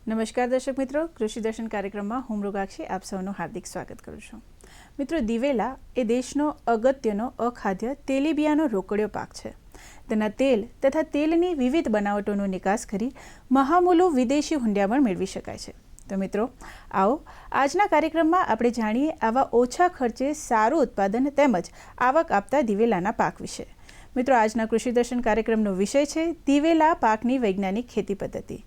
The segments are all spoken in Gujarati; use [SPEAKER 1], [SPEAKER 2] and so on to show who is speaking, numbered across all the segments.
[SPEAKER 1] નમસ્કાર દર્શક મિત્રો, કૃષિ દર્શન કાર્યક્રમમાં હું મૃગાક્ષી આપ સૌનું હાર્દિક સ્વાગત કરું છું. મિત્રો, દિવેલા એ દેશનો અગત્યનો અખાદ્ય તેલીબિયાનો રોકડિયો પાક છે. તેના તેલ તથા તેલની વિવિધ બનાવટોનો નિકાસ કરી મહામૂલું વિદેશી હુંડિયામણ મેળવી શકાય છે. તો મિત્રો, આવો આજના કાર્યક્રમમાં આપણે જાણીએ આવા ઓછા ખર્ચે સારું ઉત્પાદન તેમજ આવક આપતા દિવેલાના પાક વિશે. મિત્રો, આજના કૃષિ દર્શન કાર્યક્રમનો વિષય છે દિવેલા પાકની વૈજ્ઞાનિક ખેતી પદ્ધતિ.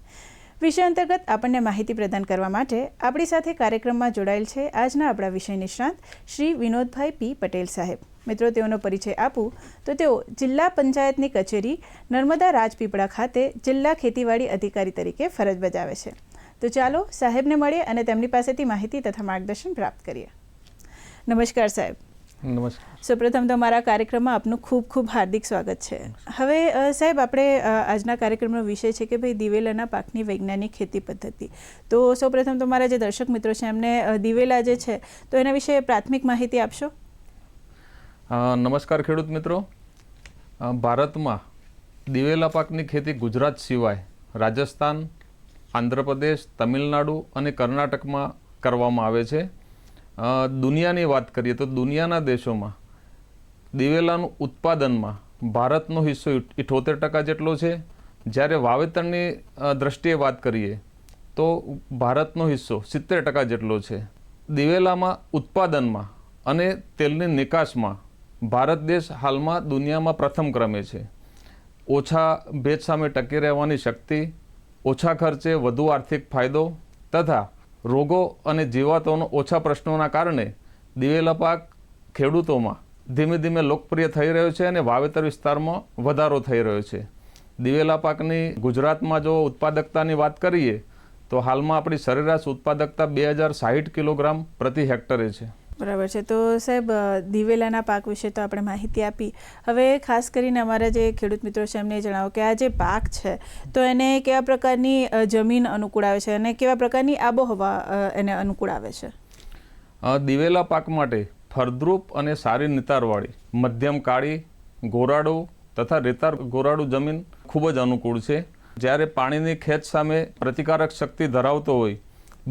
[SPEAKER 1] વિષય અંતર્ગત આપણને માહિતી પ્રદાન કરવા માટે આપણી સાથે કાર્યક્રમમાં જોડાયેલ છે આજના આપણા વિષય નિષ્ણાંત શ્રી વિનોદભાઈ પી પટેલ સાહેબ. મિત્રો, તેઓનો પરિચય આપું તો તેઓ જિલ્લા પંચાયતની કચેરી નર્મદા રાજપીપળા ખાતે જિલ્લા ખેતીવાડી અધિકારી તરીકે ફરજ બજાવે છે. તો ચાલો સાહેબને મળીએ અને તેમની પાસેથી માહિતી તથા માર્ગદર્શન પ્રાપ્ત કરીએ. નમસ્કાર સાહેબ.
[SPEAKER 2] નમસ્કાર.
[SPEAKER 1] સૌપ્રથમ તો મારા કાર્યક્રમમાં આપનું ખૂબ ખૂબ હાર્દિક સ્વાગત છે. હવે સાહેબ, આપણે આજના કાર્યક્રમનો વિષય છે કે ભાઈ દિવેલાના પાકની વૈજ્ઞાનિક ખેતી પદ્ધતિ. તો સૌપ્રથમ તો મારા જે દર્શક મિત્રો છે એમને દિવેલા જે છે તો એના વિશે પ્રાથમિક માહિતી આપશો.
[SPEAKER 2] નમસ્કાર ખેડૂત મિત્રો. ભારતમાં દિવેલા પાકની ખેતી ગુજરાત સિવાય રાજસ્થાન, આંધ્રપ્રદેશ, તમિલનાડુ અને કર્ણાટકમાં કરવામાં આવે છે. દુનિયાની વાત કરીએ તો દુનિયાના દેશોમાં દિવેલાનું ઉત્પાદનમાં ભારતનો હિસ્સો 78% જેટલો છે. જ્યારે વાવેતરની દ્રષ્ટિએ વાત કરીએ તો ભારતનો હિસ્સો 70% જેટલો છે. દિવેલામાં ઉત્પાદનમાં અને તેલની નિકાસમાં ભારત દેશ હાલમાં દુનિયામાં પ્રથમ ક્રમે છે. ઓછા ભેજ સામે ટકી રહેવાની શક્તિ, ઓછા ખર્ચે વધુ આર્થિક ફાયદો તથા રોગો અને જીવાતોનો ઓછા પ્રશ્નોના કારણે દિવેલા પાક ખેડૂતોમાં ધીમે ધીમે લોકપ્રિય થઈ રહ્યો છે અને વાવેતર વિસ્તારમાં વધારો થઈ રહ્યો છે. દિવેલા પાકની ગુજરાતમાં જો ઉત્પાદકતાની વાત કરીએ તો હાલમાં આપણી સરેરાશ ઉત્પાદકતા 2060 કિલોગ્રામ પ્રતિ હેક્ટરે છે.
[SPEAKER 1] બરાબર છે. તો સાહેબ, દિવેલાના પાક વિશે તો આપણે માહિતી આપી. હવે ખાસ કરીને અમારા જે ખેડૂત મિત્રો છે એમને જણાવો કે આ જે પાક છે તો એને કેવા પ્રકારની જમીન અનુકૂળ આવે છે અને કેવા પ્રકારની આબોહવા એને અનુકૂળ આવે છે?
[SPEAKER 2] દિવેલા પાક માટે ફળદ્રુપ અને સારી નિતારવાળી મધ્યમ કાળી, ગોરાડુ તથા રેતાળ ગોરાડુ જમીન ખૂબ જ અનુકૂળ છે. જ્યારે પાણીની ખેંચ સામે પ્રતિકારક શક્તિ ધરાવતો હોય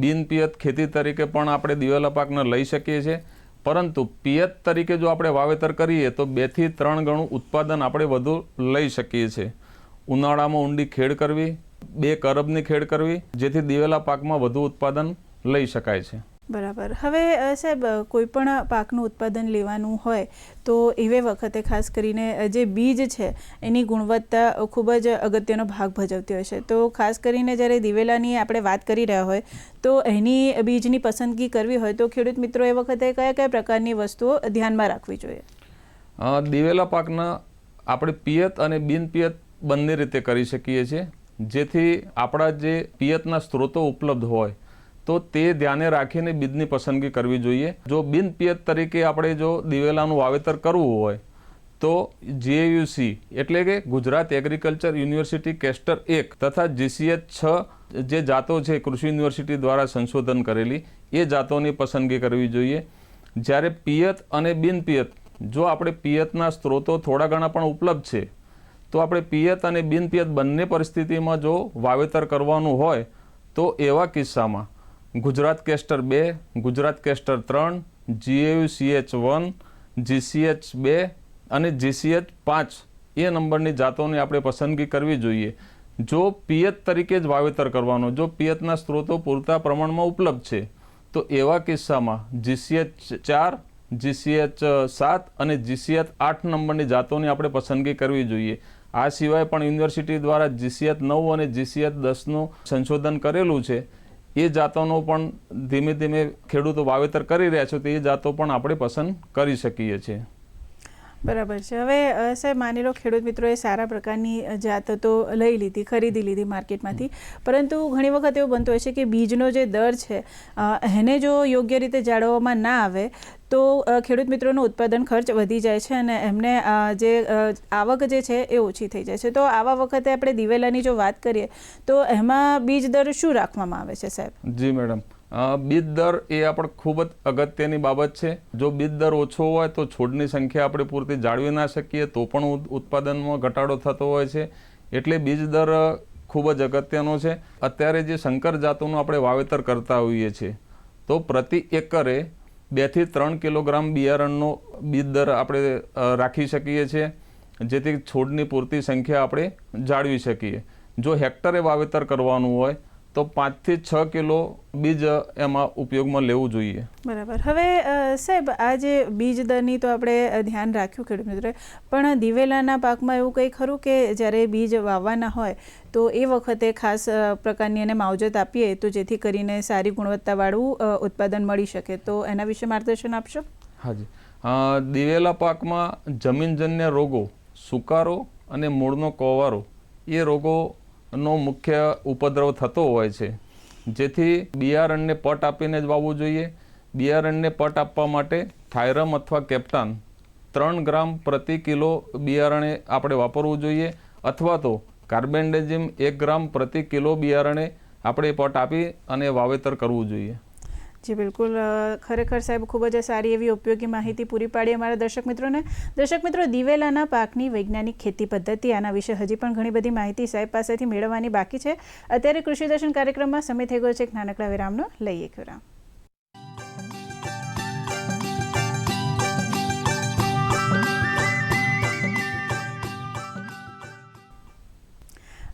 [SPEAKER 2] બિનપિયત ખેતી તરીકે પણ આપણે દિવેલા પાકને લઈ શકીએ છીએ. પરંતુ પિયત તરીકે જો આપણે વાવેતર કરીએ તો 2 થી 3 ગણું ઉત્પાદન આપણે વધુ લઈ શકીએ છીએ. ઉનાળામાં ઊંડી ખેડ કરવી, 2 કરબની ખેડ કરવી, જેથી દિવેલા પાકમાં વધુ ઉત્પાદન લઈ શકાય છે.
[SPEAKER 1] બરાબર. હવે સાહેબ, કોઈ પણ પાકનું ઉત્પાદન લેવાનું હોય તો એવે વખતે ખાસ કરીને જે બીજ છે એની ગુણવત્તા ખૂબ જ અગત્યનો ભાગ ભજવતી હોય છે. તો ખાસ કરીને જ્યારે દિવેલાની આપણે વાત કરી રહ્યા હોય તો એની બીજની પસંદગી કરવી હોય તો ખેડૂત મિત્રો એ વખતે કયા કયા પ્રકારની વસ્તુઓ ધ્યાનમાં રાખવી જોઈએ?
[SPEAKER 2] દિવેલા પાકના આપણે પિયત અને બિનપિયત બંને રીતે કરી શકીએ છીએ. જેથી આપણા જે પિયતના સ્ત્રોતો ઉપલબ્ધ હોય તો તે ધ્યાને રાખીને બીજની પસંદગી કરવી જોઈએ. જો બિનપિયત તરીકે આપણે જો દિવેલાનું વાવેતર કરવું હોય તો GAUC એટલે કે ગુજરાત એગ્રીકલ્ચર યુનિવર્સિટી કેસ્ટર 1 તથા GCH 6 જે જાતો છે કૃષિ યુનિવર્સિટી દ્વારા સંશોધન કરેલી એ જાતોની પસંદગી કરવી જોઈએ. જ્યારે પિયત અને બિનપિયત જો આપણે પિયતના સ્ત્રોતો થોડા ઘણા પણ ઉપલબ્ધ છે તો આપણે પિયત અને બિનપિયત બંને પરિસ્થિતિમાં જો વાવેતર કરવાનું હોય તો એવા કિસ્સામાં Gujarat castor 2, Gujarat castor 3, GAUCH 1, GCH 2 અને GCH 5 એ નંબરની જાતોની આપણે પસંદગી કરવી જોઈએ. જો પિયત તરીકે જ વાવેતર કરવાનો, જો પિયતના સ્ત્રોતો પૂરતા પ્રમાણમાં ઉપલબ્ધ છે તો એવા કિસ્સામાં GCH 4, GCH 7 અને GCH 8 નંબરની જાતોની આપણે પસંદગી કરવી જોઈએ. આ સિવાય પણ યુનિવર્સિટી દ્વારા GCH 9 અને GCH 10નું સંશોધન કરેલું છે. એ જાતોનો પણ ધીમે ધીમે ખેડૂતો વાવેતર કરી રહ્યા છે તો એ જાતો પણ આપણે પસંદ કરી શકીએ છીએ.
[SPEAKER 1] બરાબર છે. હવે સાહેબ, માની લો ખેડૂત મિત્રોએ સારા પ્રકારની જાતો તો લઈ લીધી, ખરીદી લીધી માર્કેટમાંથી, પરંતુ ઘણી વખત એવું બનતું હોય છે કે બીજનો જે દર છે એને જો યોગ્ય રીતે જાળવવામાં ના આવે તો ખેડૂત મિત્રોનું ઉત્પાદન ખર્ચ વધી જાય છે અને એમને જે આવક જે છે એ ઓછી થઈ જાય છે. તો આવા વખતે આપણે દિવેલાની જો વાત કરીએ તો એમાં બીજ દર શું રાખવામાં આવે છે સાહેબ?
[SPEAKER 2] જી મેડમ, બીજ દર એ આપણે ખૂબ જ અગત્યની બાબત છે. જો બીજ દર ઓછો હોય તો છોડની સંખ્યા આપણે પૂરતી જાળવી ના શકીએ તો પણ ઉત્પાદનમાં ઘટાડો થતો હોય છે. એટલે બીજ દર ખૂબ જ અગત્યનો છે. અત્યારે જે સંકર જાતોનું આપણે વાવેતર કરતા હોઈએ છીએ તો પ્રતિ એકરે 2 થી 3 કિલોગ્રામ બિયારણનો બીજ દર આપણે રાખી શકીએ છીએ, જેથી છોડની પૂરતી સંખ્યા આપણે જાળવી શકીએ. જો હેક્ટરે વાવેતર કરવાનું હોય તો 5 થી 6 કિલો બીજ એમાં ઉપયોગમાં લેવું જોઈએ.
[SPEAKER 1] બરાબર. હવે સાહેબ, આ જે બીજ દરની તો આપણે ધ્યાન રાખ્યું ખેડૂત મિત્રોએ, પણ દિવેલાના પાકમાં એવું કંઈ ખરું કે જ્યારે બીજ વાવવાના હોય તો એ વખતે ખાસ પ્રકારની એને માવજત આપીએ તો જેથી કરીને સારી ગુણવત્તાવાળું ઉત્પાદન મળી શકે, તો એના વિશે માર્ગદર્શન આપશો?
[SPEAKER 2] હાજી. દિવેલા પાકમાં જમીનજન્ય રોગો, સુકારો અને મૂળનો કોવારો એ રોગોનો મુખ્ય ઉપદ્રવ થતો હોય છે, જેથી બિયારણને પટ આપીને જ વાવવું જોઈએ. બિયારણને પટ આપવા માટે થાયરમ અથવા કેપ્ટાન 3 ગ્રામ પ્રતિ કિલો બિયારણે આપણે વાપરવું જોઈએ, અથવા તો કાર્બેન્ડેઝિમ 1 ગ્રામ પ્રતિ કિલો બિયારણે આપણે પટ આપી અને વાવેતર કરવું જોઈએ.
[SPEAKER 1] જી બિલકુલ. ખરેખર સાહેબ ખૂબ જ સારી એવી ઉપયોગી માહિતી પૂરી પાડી અમારા દર્શક મિત્રોને. દર્શક મિત્રો, દિવેલાના પાકની વૈજ્ઞાનિક ખેતી પદ્ધતિ, આના વિશે હજી પણ ઘણી બધી માહિતી સાહેબ પાસેથી મેળવવાની બાકી છે. અત્યારે કૃષિ દર્શન કાર્યક્રમમાં સમય થઈ ગયો છે એક નાનકડા વિરામનો. લઈએ એક વિરામ.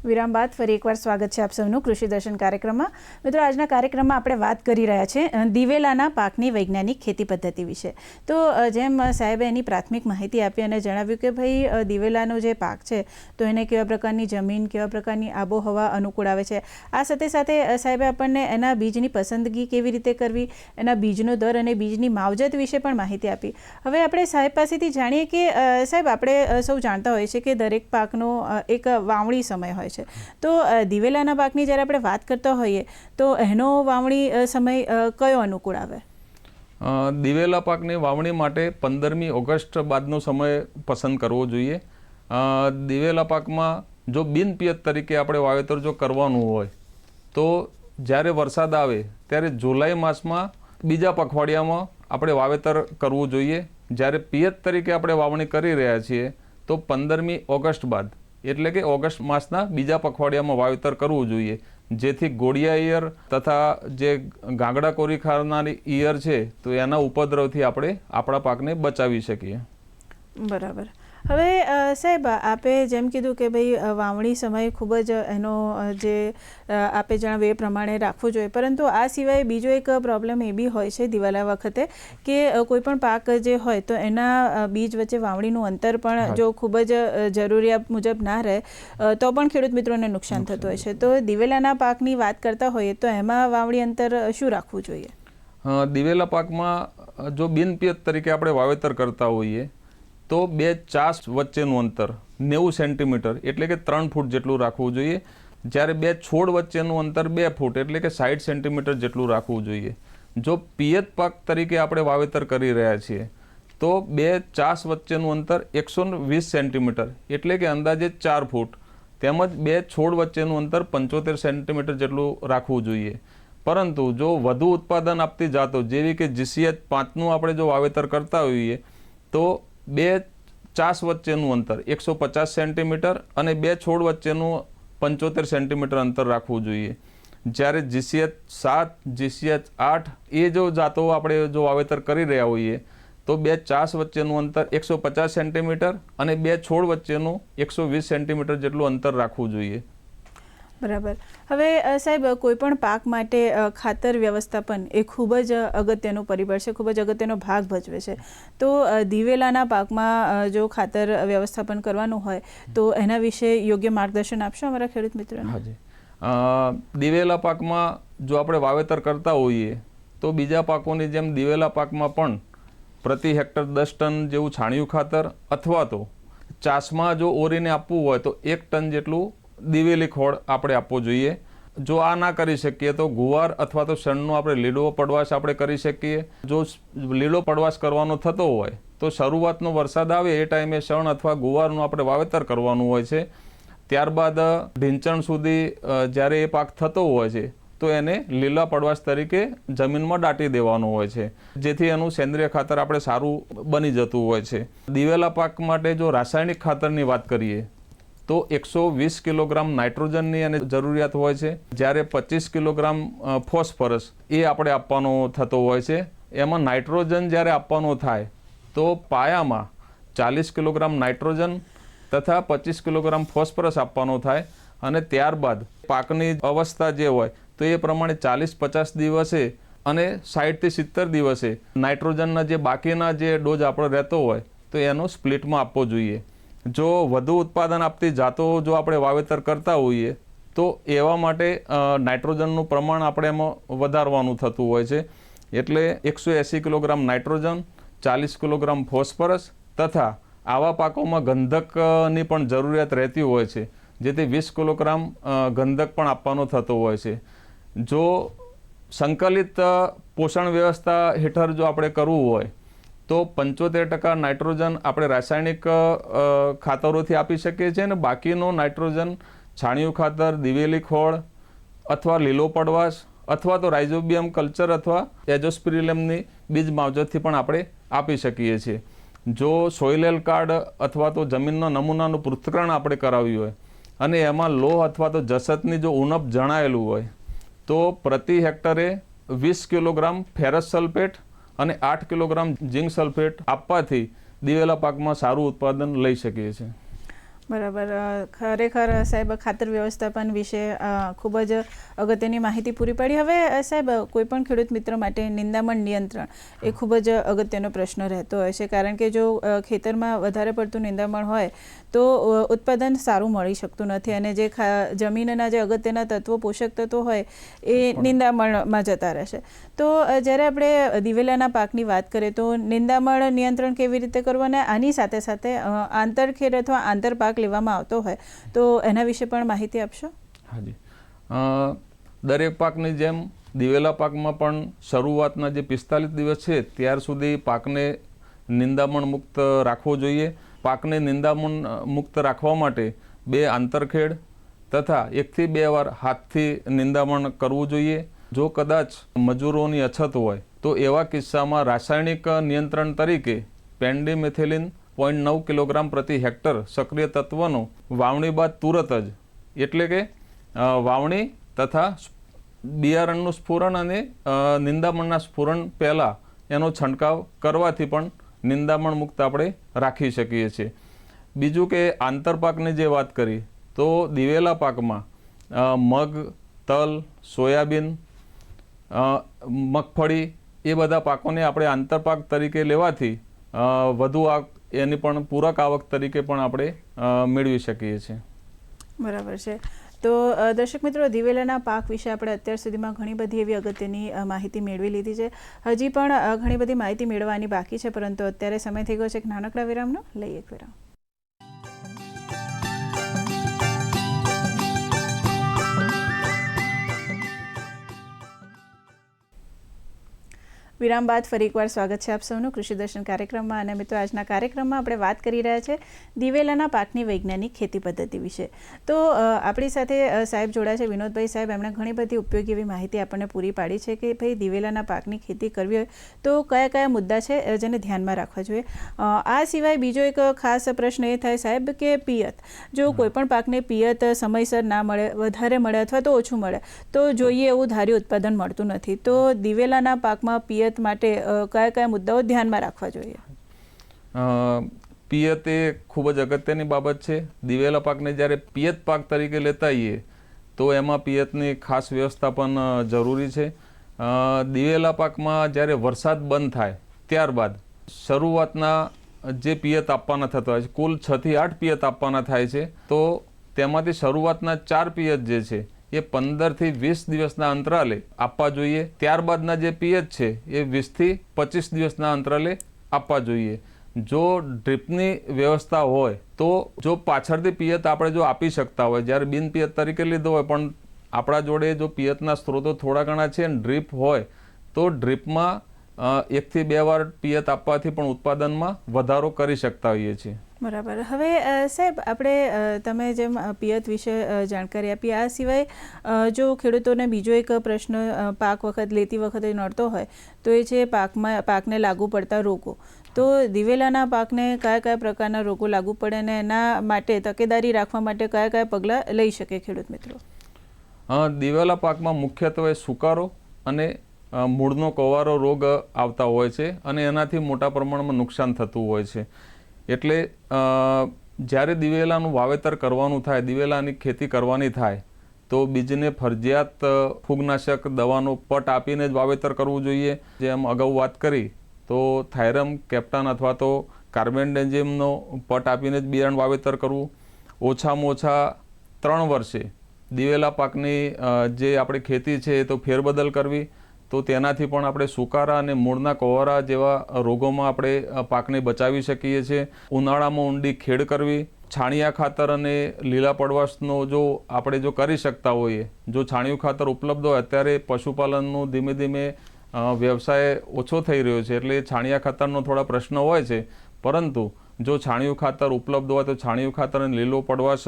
[SPEAKER 1] વિરામ બાદ ફરી એકવાર સ્વાગત છે આપ સૌનું કૃષિ દર્શન કાર્યક્રમમાં. મિત્રો, આજના કાર્યક્રમમાં આપણે વાત કરી રહ્યા છીએ દિવેલાના પાકની વૈજ્ઞાનિક ખેતી પદ્ધતિ વિશે. તો જેમ સાહેબે એની પ્રાથમિક માહિતી આપી અને જણાવ્યું કે ભાઈ દિવેલાનો જે પાક છે તો એને કેવા પ્રકારની જમીન, કેવા પ્રકારની આબોહવા અનુકૂળ આવે છે. આ સાથે સાથે સાહેબે આપણને એના બીજની પસંદગી કેવી રીતે કરવી, એના બીજનો દર અને બીજની માવજત વિશે પણ માહિતી આપી. હવે આપણે સાહેબ પાસેથી જાણીએ કે સાહેબ, આપણે સૌ જાણતા હોઈએ છીએ કે દરેક પાકનો એક વાવણી સમય હોય છે. તો દિવેલાના પાકની જ્યારે આપણે વાત કરતા હોઈએ તો એનો વાવણી સમય કયો અનુકૂળ આવે?
[SPEAKER 2] દિવેલા પાકની વાવણી માટે 15મી ઓગસ્ટ બાદનો સમય પસંદ કરવો જોઈએ. દિવેલા પાકમાં જો બિનપિયત તરીકે આપણે વાવેતર જો કરવાનું હોય તો જ્યારે વરસાદ આવે ત્યારે જુલાઈ માસમાં બીજા પખવાડિયામાં આપણે વાવેતર કરવું જોઈએ. જ્યારે પિયત તરીકે આપણે વાવણી કરી રહ્યા છીએ તો 15મી ઓગસ્ટ બાદ, એટલે કે ઓગસ્ટ માસના બીજા પખવાડિયામાં વાવેતર કરવું જોઈએ, જેથી ગોળિયા ઈયર તથા જે ગાંગડા કોરી ખાનારી ઈયર છે તો એના ઉપદ્રવથી આપણે આપણા પાકને બચાવી શકીએ.
[SPEAKER 1] બરાબર. હવે સાહેબ, આપે જેમ કીધું કે ભાઈ વાવણી સમય ખૂબ જ એનો જે આપે જણાવ્યું એ પ્રમાણે રાખવો જોઈએ, પરંતુ આ સિવાય બીજો એક પ્રોબ્લેમ એ બી હોય છે દિવેલા વખતે કે કોઈ પણ પાક જે હોય તો એના બીજ વચ્ચે વાવણીનું અંતર પણ જો ખૂબ જ જરૂરિયાત મુજબ ના રહે તો પણ ખેડૂત મિત્રોને નુકસાન થતું હોય છે. તો દિવેલાના પાકની વાત કરતા હોઈએ તો એમાં વાવણી અંતર શું રાખવું જોઈએ?
[SPEAKER 2] દિવેલા પાકમાં જો બિનપિયત તરીકે આપણે વાવેતર કરતા હોઈએ તો 2 ચાસ વચ્ચેનું અંતર 90 સેન્ટીમીટર એટલે કે 3 ફૂટ જેટલું રાખવું જોઈએ. જ્યારે 2 છોડ વચ્ચેનું અંતર 2 ફૂટ એટલે કે 60 સેન્ટીમીટર જેટલું રાખવું જોઈએ. જો પિયત પાક તરીકે આપણે વાવેતર કરી રહ્યા છીએ તો 2 ચાસ વચ્ચેનું અંતર 120 સેન્ટીમીટર એટલે કે અંદાજે 4 ફૂટ, તેમજ 2 છોડ વચ્ચેનું અંતર 75 સેન્ટીમીટર જેટલું રાખવું જોઈએ. પરંતુ જો વધુ ઉત્પાદન આપતી જાતો જેવી કે GCH 5નું આપણે જો વાવેતર કરતા હોઈએ તો 2 ચાસ વચ્ચેનું અંતર 150 સેન્ટીમીટર અને 2 છોડ વચ્ચેનું 75 સેન્ટીમીટર અંતર રાખવું જોઈએ. જ્યારે GCH 7, GCH 8 એ જો જાતો આપણે જો વાવેતર કરી રહ્યા હોઈએ તો 2 ચાસ વચ્ચેનું અંતર 150 સેન્ટીમીટર અને 2 છોડ વચ્ચેનું 120 સેન્ટીમીટર જેટલું અંતર રાખવું જોઈએ.
[SPEAKER 1] બરાબર. હવે સાહેબ, કોઈ પણ પાક માટે ખાતર વ્યવસ્થાપન એ ખૂબ જ અગત્યનું પરિબળ છે, ખૂબ જ અગત્યનો ભાગ ભજવે છે. તો દિવેલાના પાકમાં જો ખાતર વ્યવસ્થાપન કરવાનું હોય તો એના વિશે યોગ્ય માર્ગદર્શન આપશો અમારા ખેડૂત મિત્રોને?
[SPEAKER 2] હાજી. દિવેલા પાકમાં જો આપણે વાવેતર કરતા હોઈએ તો બીજા પાકોની જેમ દિવેલા પાકમાં પણ પ્રતિ હેક્ટર 10 ટન જેવું છાણિયું ખાતર અથવા તો ચાસમાં જો ઓરીને આપવું હોય તો 1 ટન જેટલું દિવેલી ખોળ આપણે આપવો જોઈએ. જો આ ના કરી શકીએ તો ગુવાર અથવા તો શણનો આપણે લીલો પડવાશ આપણે કરી શકીએ. જો લીલો પડવાશ કરવાનો થતો હોય તો શરૂઆતનો વરસાદ આવે એ ટાઈમે શણ અથવા ગુવારનું આપણે વાવેતર કરવાનું હોય છે. ત્યારબાદ ઢીંચણ સુધી જ્યારે એ પાક થતો હોય છે તો એને લીલા પડવાશ તરીકે જમીનમાં દાટી દેવાનું હોય છે, જેથી એનું સેન્દ્રિય ખાતર આપણે સારું બની જતું હોય છે. દિવેલા પાક માટે જો રાસાયણિક ખાતરની વાત કરીએ તો 120 કિલોગ્રામ નાઇટ્રોજનની એને જરૂરિયાત હોય છે. જ્યારે 25 કિલોગ્રામ ફોસ્ફરસ એ આપણે આપવાનો થતો હોય છે. એમાં નાઇટ્રોજન જ્યારે આપવાનું થાય તો પાયામાં 40 કિલોગ્રામ નાઇટ્રોજન તથા 25 કિલોગ્રામ ફોસ્ફરસ આપવાનો થાય અને ત્યારબાદ પાકની અવસ્થા જે હોય તો એ પ્રમાણે 40-50 દિવસે અને 60 થી 70 દિવસે નાઇટ્રોજનના જે બાકીના જે ડોઝ આપણો રહેતો હોય તો એનો સ્પ્લિટમાં આપવો જોઈએ. જો વધુ ઉત્પાદન આપતી જાતો જો આપણે વાવેતર કરતા હોઈએ તો એવા માટે નાઇટ્રોજનનું પ્રમાણ આપણે એમાં વધારવાનું થતું હોય છે. એટલે 180 કિલોગ્રામ નાઇટ્રોજન, 40 કિલોગ્રામ ફોસ્ફરસ તથા આવા પાકોમાં ગંધકની પણ જરૂરિયાત રહેતી હોય છે, જેથી 20 કિલોગ્રામ ગંધક પણ આપવાનો થતો હોય છે. જો સંકલિત પોષણ વ્યવસ્થા હેઠળ જો આપણે કરવું હોય તો 75% નાઇટ્રોજન આપણે રાસાયણિક ખાતરોથી આપી શકીએ છીએ અને બાકીનો નાઇટ્રોજન છાણિયું ખાતર, દિવેલી ખોળ અથવા લીલો પડવાશ અથવા તો રાઇઝોબિયમ કલ્ચર અથવા એઝોસ્પિરિલમની બીજ માવજતથી પણ આપણે આપી શકીએ છીએ. જો સોઇલ હેલ્થ કાર્ડ અથવા તો જમીનના નમૂનાનું પૃથ્થકરણ આપણે કરાવ્યું હોય અને એમાં લોહ અથવા તો જસતની જો ઉણપ જણાયેલું હોય તો પ્રતિ હેક્ટરે 20 કિલોગ્રામ ફેરસ સલ્ફેટ અને 8 કિલોગ્રામ ઝીંક સલ્ફેટ આપવાથી દિવેલા પાકમાં સારું ઉત્પાદન લઈ શકીએ છીએ.
[SPEAKER 1] બરાબર. ખરેખર સાહેબ ખાતર વ્યવસ્થાપન વિશે ખૂબ જ અગત્યની માહિતી પૂરી પાડી. હવે સાહેબ કોઈપણ ખેડૂત મિત્ર માટે નિંદામણ નિયંત્રણ એ ખૂબ જ અગત્યનો પ્રશ્ન રહેતો હોય છે, કારણ કે જો ખેતરમાં વધારે પડતું નિંદામણ હોય તો ઉત્પાદન સારું મળી શકતું નથી અને જે જમીનના જે અગત્યના તત્વો, પોષક તત્વો હોય એ નિંદામણમાં જતા રહેશે. તો જ્યારે આપણે દિવેલાના પાકની વાત કરીએ તો નિંદામણ નિયંત્રણ કેવી રીતે કરવું અને આની સાથે સાથે આંતરખેડ અથવા આંતરપાક લેવામાં આવતો હોય તો એના વિશે પણ માહિતી આપશો?
[SPEAKER 2] હાજી. દરેક પાકની જેમ દિવેલા પાકમાં પણ શરૂઆતના જે 45 દિવસ છે ત્યાર સુધી પાકને નિંદામણ મુક્ત રાખવો જોઈએ. પાકને નિંદામણ મુક્ત રાખવા માટે 2 આંતરખેડ તથા 1 થી 2 વાર હાથથી નિંદામણ કરવું જોઈએ. જો કદાચ મજૂરોની અછત હોય તો એવા કિસ્સામાં રાસાયણિક નિયંત્રણ તરીકે પેન્ડિમેથિલિન 0.9 કિલોગ્રામ પ્રતિ હેક્ટર સક્રિય તત્વનો વાવણી બાદ તુરત જ, એટલે કે વાવણી તથા બિયારણનું સ્ફુરણ અને નિંદામણના સ્ફુરણ પહેલાં એનો છંટકાવ કરવાથી પણ નિંદામણ મુક્ત આપણે રાખી શકીએ છીએ. બીજું કે આંતરપાકની જે વાત કરી તો દિવેલા પાકમાં મગ, તલ, સોયાબીન, મગફળી એ બધા પાકોને આપણે આંતરપાક તરીકે લેવાથી વધુ એની પણ પૂરક આવક તરીકે પણ આપણે મેળવી શકીએ છીએ.
[SPEAKER 1] બરાબર છે. તો દર્શક મિત્રો, દિવેલાના પાક વિશે આપણે અત્યાર સુધીમાં ઘણી બધી એવી અગત્યની માહિતી મેળવી લીધી છે. હજી પણ ઘણી બધી માહિતી મેળવવાની બાકી છે, પરંતુ અત્યારે સમય થઈ ગયો છે એક નાનકડા વિરામનો. લઈએ એક વિરામ. વિરામ બાદ ફરી એકવાર સ્વાગત છે આપ સૌનું કૃષિ દર્શન કાર્યક્રમમાં. અને મિત્રો, આજના કાર્યક્રમમાં આપણે વાત કરી રહ્યા છે દિવેલાના પાકની વૈજ્ઞાનિક ખેતી પદ્ધતિ વિશે. તો આપણી સાથે સાહેબ જોડાયા છે, વિનોદભાઈ સાહેબ. એમણે ઘણી બધી ઉપયોગી એવી માહિતી આપણને પૂરી પાડી છે કે ભાઈ દિવેલાના પાકની ખેતી કરવી હોય તો કયા કયા મુદ્દા છે જેને ધ્યાનમાં રાખવા જોઈએ. આ સિવાય બીજો એક ખાસ પ્રશ્ન એ થાય સાહેબ કે પિયત, જો કોઈપણ પાકને પિયત સમયસર ના મળે, વધારે મળે અથવા તો ઓછું મળે તો જોઈએ એવું ધાર્યું ઉત્પાદન મળતું નથી. તો દિવેલાના પાકમાં પિયત માટે કયા કયા મુદ્દાઓ ધ્યાનમાં રાખવા જોઈએ?
[SPEAKER 2] પિયત એ ખૂબ જ અગત્યની બાબત છે. દિવેલા પાકને જ્યારે પિયત પાક તરીકે લેતા હોઈએ તો એમાં પિયતની ખાસ વ્યવસ્થાપન જરૂરી છે. દિવેલા પાકમાં જ્યારે વરસાદ બંધ થાય ત્યારબાદ શરૂઆતના જે પિયત આપવાના થતા હોય છે, કુલ 6 થી 8 પિયત આપવાના થાય છે. તો તેમાંથી શરૂઆતના 4 પિયત જે છે એ 15 થી 20 દિવસના અંતરાલે આપવા જોઈએ. ત્યારબાદના જે પિયત છે એ 20 થી 25 દિવસના અંતરાલે આપવા જોઈએ. જો ડ્રીપની વ્યવસ્થા હોય તો જો પાછળથી પિયત આપણે જો આપી શકતા હોય, જ્યારે બિન પિયત તરીકે લીધો હોય પણ આપણા જોડે જો પિયતના સ્ત્રોતો થોડા ઘણા છે અને ડ્રીપ હોય તો ડ્રીપમાં 1 થી 2 વાર પિયત આપવાથી પણ ઉત્પાદનમાં વધારો કરી શકતા હોઈએ છીએ.
[SPEAKER 1] બરાબર. હવે સાહેબ, આપણે તમે જેમ પિયત વિશે જાણકારી આપી, આ સિવાય જો ખેડૂતોને બીજો એક પ્રશ્ન પાક લેતી વખતે નડતો હોય તો એ છે પાકને લાગુ પડતા રોગો. તો દિવેલાના પાકને કયા કયા પ્રકારના રોગો લાગુ પડે અને એના માટે તકેદારી રાખવા માટે કયા કયા પગલાં લઈ શકે ખેડૂત મિત્રો?
[SPEAKER 2] દિવેલા પાકમાં મુખ્યત્વે સુકારો અને મૂળનો કવારો રોગ આવતા હોય છે અને એનાથી મોટા પ્રમાણમાં નુકસાન થતું હોય છે. એટલે જ્યારે દિવેલાનું વાવેતર કરવાનું થાય, દિવેલાની ખેતી કરવાની થાય, તો બીજને ફરજિયાત ફૂગનાશક દવાનો પટ આપીને જ વાવેતર કરવું જોઈએ. જેમ અગાઉ વાત કરી તો થાયરમ, કેપ્ટન અથવા તો કાર્બેન્ડેઝિમનો પટ આપીને જ બિયારણ વાવેતર કરવું. ઓછામાં ઓછા 3 વર્ષે દિવેલા પાકની જે આપણી ખેતી છે એ તો ફેરબદલ કરવી. તો તેનાથી પણ આપણે સુકારા અને મૂળના કોવારા જેવા રોગોમાં આપણે પાકને બચાવી શકીએ છીએ. ઉનાળામાં ઊંડી ખેડ કરવી. છાણિયા ખાતર અને લીલા પડવાશનો જો આપણે કરી શકતા હોઈએ, જો છાણિયું ખાતર ઉપલબ્ધ હોય, અત્યારે પશુપાલનનું ધીમે ધીમે વ્યવસાય ઓછો થઈ રહ્યો છે એટલે છાણિયા ખાતરનો થોડા પ્રશ્ન હોય છે, પરંતુ જો છાણિયું ખાતર ઉપલબ્ધ હોય તો છાણિયું ખાતર અને લીલો પડવાશ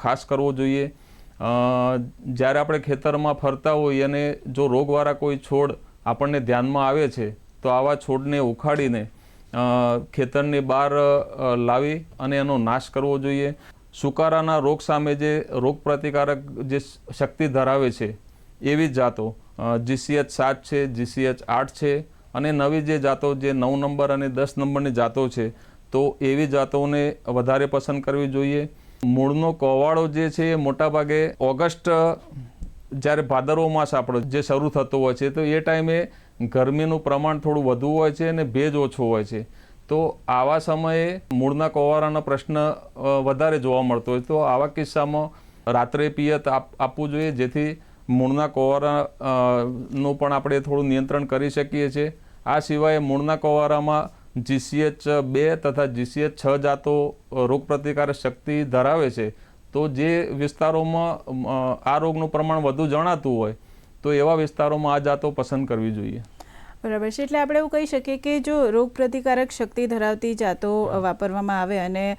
[SPEAKER 2] ખાસ કરવો જોઈએ. જ્યારે આપણે ખેતરમાં ફરતા હોઈએ અને જો રોગવાળા કોઈ છોડ આપણને ધ્યાનમાં આવે છે તો આવા છોડને ઉખાડીને ખેતરની બહાર લાવી અને એનો નાશ કરવો જોઈએ. સુકારાના રોગ સામે જે રોગ પ્રતિકારક જે શક્તિ ધરાવે છે એવી જાતો GCH 7 છે, GCH 8 છે અને નવી જે જાતો જે 9 નંબર અને 10 નંબરની જાતો છે તો એવી જાતોને વધારે પસંદ કરવી જોઈએ. મૂળનો કોવાળો જે છે એ મોટાભાગે ઓગસ્ટ, જ્યારે ભાદરવો માસ આપણો જે શરૂ થતો હોય છે તો એ ટાઈમે ગરમીનું પ્રમાણ થોડું વધુ હોય છે અને ભેજ ઓછો હોય છે. તો આવા સમયે મૂળના કોવારાનો પ્રશ્ન વધારે જોવા મળતો હોય. તો આવા કિસ્સામાં રાત્રે પિયત આપવું જોઈએ, જેથી મૂળના કોવારાનું પણ આપણે થોડું નિયંત્રણ કરી શકીએ છીએ. આ સિવાય મૂળના કોવારામાં GCH 2 તથા GCH 6 જાતો રોગપ્રતિકારક શક્તિ ધરાવે છે. તો જે વિસ્તારોમાં આ રોગનું પ્રમાણ વધુ જણાતું હોય તો એવા વિસ્તારોમાં આ જાતો પસંદ કરવી જોઈએ.
[SPEAKER 1] બરાબર છે. એટલે આપણે એવું કહી શકીએ કે જો રોગ પ્રતિકારક શક્તિ ધરાવતી જાતો વાપરવામાં આવે અને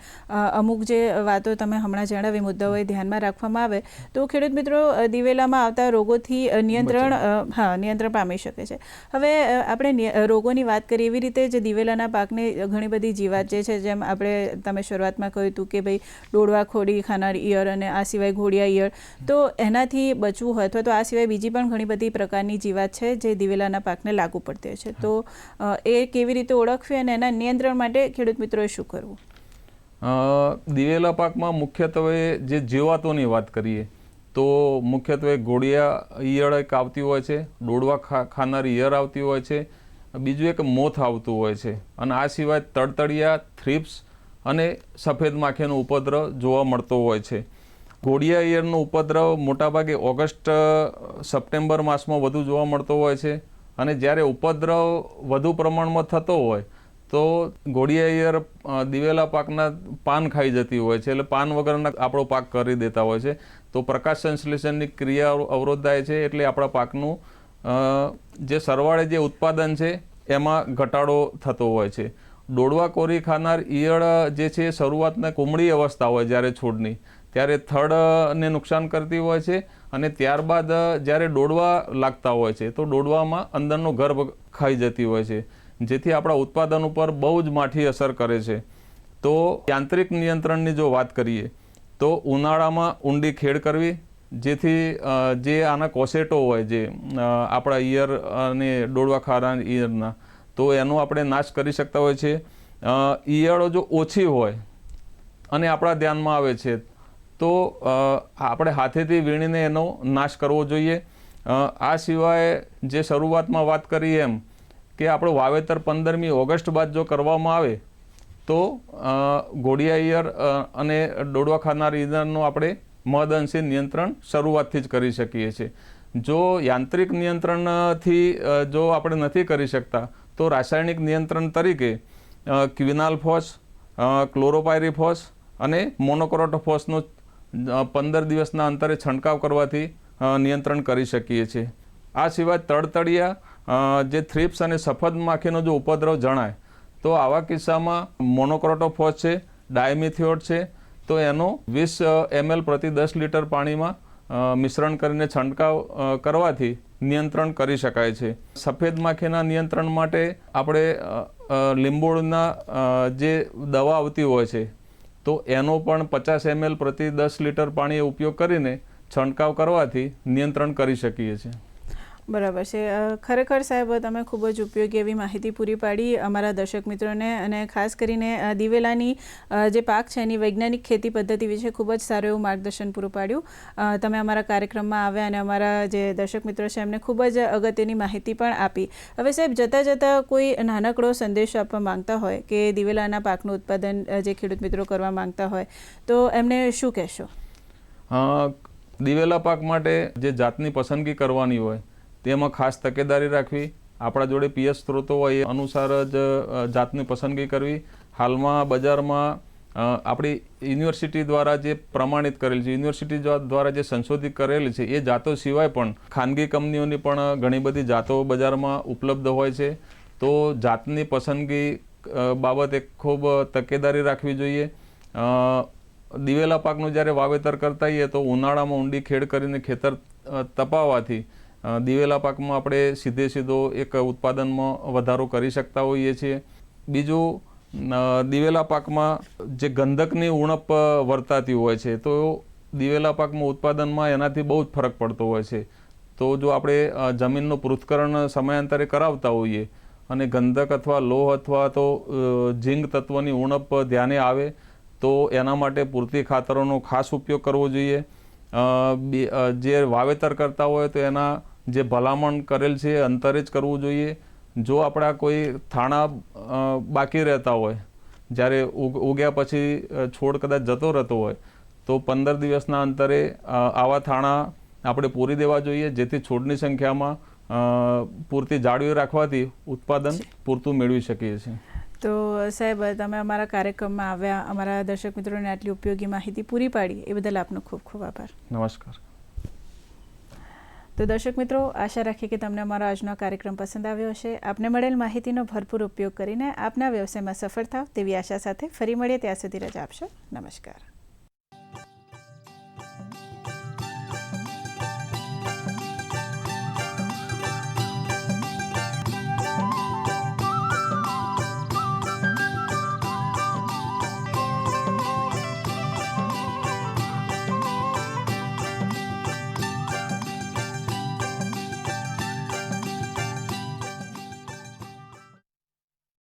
[SPEAKER 1] અમુક જે વાતો તમે હમણાં જણાવી, મુદ્દાઓ એ ધ્યાનમાં રાખવામાં આવે તો ખેડૂત મિત્રો દિવેલામાં આવતા રોગોથી નિયંત્રણ પામી શકે છે. હવે આપણે રોગોની વાત કરીએ એવી રીતે જે દિવેલાના પાકને ઘણી બધી જીવાત જે છે, જેમ તમે શરૂઆતમાં કહ્યું હતું કે ભાઈ ડોડવા ખોડી ખાનાર ઈયળ અને આ સિવાય ઘોડિયા ઈયળ, તો એનાથી બચવું હોય અથવા તો આ સિવાય બીજી પણ ઘણી બધી પ્રકારની જીવાત છે જે દિવેલાના પાકને લાગુ પડે છે. તો એ કેવી રીતે ઓળખવી અને એના નિયંત્રણ માટે ખેડૂત મિત્રોએ શું કરવું?
[SPEAKER 2] દિવેલા પાકમાં મુખ્યત્વે જે જીવાતોની વાત કરીએ તો મુખ્યત્વે ઘોડિયા ઈયળ એક આવતી હોય છે, ડોડવા ખાનારી ઈયળ આવતી હોય છે, બીજું એક મોથ આવતું હોય છે અને આ સિવાય તડતડિયા, થ્રિપ્સ અને સફેદ માખીનો ઉપદ્રવ જોવા મળતો હોય છે. ઘોડિયા ઈયળનો ઉપદ્રવ મોટાભાગે ઓગસ્ટ, સપ્ટેમ્બર માસમાં વધુ જોવા મળતો હોય છે અને જ્યારે ઉપદ્રવ વધુ પ્રમાણમાં થતો હોય તો ઘોડિયા ઈયળ દિવેલા પાકના પાન ખાઈ જતી હોય છે, એટલે પાન વગરના આપણો પાક કરી દેતા હોય છે. તો પ્રકાશ સંશ્લેષણની ક્રિયા અવરોધાય છે એટલે આપણા પાકનું જે સરવાળે જે ઉત્પાદન છે એમાં ઘટાડો થતો હોય છે. ડોડવા કોરી ખાનાર ઈયળ જે છે શરૂઆતના કુમળી અવસ્થા હોય જ્યારે છોડની, ત્યારે થડને નુકસાન કરતી હોય છે અને ત્યારબાદ જ્યારે ડોડવા લાગતા હોય છે તો ડોડવામાં અંદરનો ગર્ભ ખાઈ જતી હોય છે, જેથી આપણા ઉત્પાદન ઉપર બહુ જ માઠી અસર કરે છે. તો યાંત્રિક નિયંત્રણની જો વાત કરીએ તો ઉનાળામાં ઊંડી ખેડ કરવી, જેથી જે આના કોસેટો હોય જે આપણા ઈયળ અને ડોડવા ખાનાર ઈયળના, તો એનો આપણે નાશ કરી શકતા હોય છે. ઈયળો જો ઓછી હોય અને આપણા ધ્યાનમાં આવે છે તો આપણે હાથેથી વીણીને એનો નાશ કરવો જોઈએ. આ સિવાય જે શરૂઆતમાં વાત કરી એમ કે આપણું વાવેતર 15મી ઓગસ્ટ બાદ જો કરવામાં આવે તો ઘોડિયા ઈયળ અને ડોડવા ખાનાર ઈયળનું આપણે મહદઅંશે નિયંત્રણ શરૂઆતથી જ કરી શકીએ છીએ. જો યાંત્રિક નિયંત્રણથી જો આપણે નથી કરી શકતા તો રાસાયણિક નિયંત્રણ તરીકે ક્વિનાલ્ફોસ, ક્લોરોપાયરીફોસ અને મોનોક્રોટોફોસનો 15 દિવસના અંતરે છંટકાવ કરવાથી નિયંત્રણ કરી શકીએ છીએ. આ સિવાય તડતડિયા, જે થ્રિપ્સ અને સફેદ માખીનો જો ઉપદ્રવ જણાય તો આવા કિસ્સામાં મોનોક્રોટોફોસ છે, ડાયમિથિયોડ છે, તો એનો 20 ml પ્રતિ 10 લીટર પાણીમાં મિશ્રણ કરીને છંટકાવ કરવાથી નિયંત્રણ કરી શકાય છે. સફેદ માખીના નિયંત્રણ માટે આપણે લીંબોળના જે દવા આવતી હોય છે તો એનો પણ 50 ml પ્રતિ 10 લીટર પાણીએ ઉપયોગ કરીને છંટકાવ કરવાથી નિયંત્રણ કરી શકીએ છીએ.
[SPEAKER 1] બરાબર છે. ખરેખર સાહેબ તમે ખૂબ જ ઉપયોગી એવી માહિતી પૂરી પાડી અમારા દર્શક મિત્રોને, અને ખાસ કરીને દિવેલાની જે પાક છે એની વૈજ્ઞાનિક ખેતી પદ્ધતિ વિશે ખૂબ જ સારું એવું માર્ગદર્શન પૂરું પાડ્યું. તમે અમારા કાર્યક્રમમાં આવ્યા અને અમારા જે દર્શક મિત્રો છે એમને ખૂબ જ અગત્યની માહિતી પણ આપી. હવે સાહેબ જતાં જતાં કોઈ નાનકડો સંદેશો આપવા માંગતા હોય કે દિવેલાના પાકનું ઉત્પાદન જે ખેડૂત મિત્રો કરવા માંગતા હોય તો એમને શું કહેશો?
[SPEAKER 2] દિવેલા પાક માટે જે જાતની પસંદગી કરવાની હોય તેમાં ખાસ તકેદારી રાખવી. આપણા જોડે પિયત સ્ત્રોતો હોય એ અનુસાર જ જાતની પસંદગી કરવી. હાલમાં બજારમાં આપણી યુનિવર્સિટી દ્વારા જે પ્રમાણિત કરેલ છે, યુનિવર્સિટી દ્વારા જે સંશોધિત કરેલી છે એ જાતો સિવાય પણ ખાનગી કંપનીઓની પણ ઘણી બધી જાતો બજારમાં ઉપલબ્ધ હોય છે. તો જાતની પસંદગી બાબતે ખૂબ તકેદારી રાખવી જોઈએ. દિવેલા પાકનું જ્યારે વાવેતર કરતા હોઈએ તો ઉનાળામાં ઊંડી ખેડ કરીને ખેતર તપાવવાથી દિવેલા પાકમાં આપણે સીધો એક ઉત્પાદનમાં વધારો કરી શકતા હોઈએ છીએ. બીજું, દિવેલા પાકમાં જે ગંધકની ઉણપ વર્તાતી હોય છે તો દિવેલા પાકમાં ઉત્પાદનમાં એનાથી બહુ જ ફરક પડતો હોય છે. તો જો આપણે જમીનનું પૃથ્થકરણ સમયાંતરે કરાવતા હોઈએ અને ગંધક અથવા લોહ અથવા તો ઝીંક તત્વની ઉણપ ધ્યાને આવે તો એના માટે પૂરતી ખાતરોનો ખાસ ઉપયોગ કરવો જોઈએ. જે વાવેતર કરતા હોય તો એના જે ભલામણ કરેલ છે એ અંતરે જ કરવું જોઈએ. જો આપણા કોઈ થાણા બાકી રહેતા હોય, જ્યારે ઉગ્યા પછી છોડ કદાચ જતો રહેતો હોય તો 15 દિવસના અંતરે આવા થાણા આપણે પૂરી દેવા જોઈએ, જેથી છોડની સંખ્યામાં પૂરતી જાળવી રાખવાથી ઉત્પાદન પૂરતું મેળવી શકીએ છીએ.
[SPEAKER 1] તો સાહેબ તમે અમારા કાર્યક્રમમાં આવ્યા, અમારા દર્શક મિત્રોને આટલી ઉપયોગી માહિતી પૂરી પાડી એ બદલ આપનો ખૂબ ખૂબ આભાર.
[SPEAKER 2] નમસ્કાર.
[SPEAKER 1] તો દર્શક મિત્રો, આશા રાખીએ કે તમને અમારો આજનો કાર્યક્રમ પસંદ આવ્યો હશે. આપને મળેલ માહિતીનો ભરપૂર ઉપયોગ કરીને આપના વ્યવસાયમાં સફળ થાવ તેવી આશા સાથે ફરી મળીએ. ત્યાં સુધી રજા આપશો. નમસ્કાર.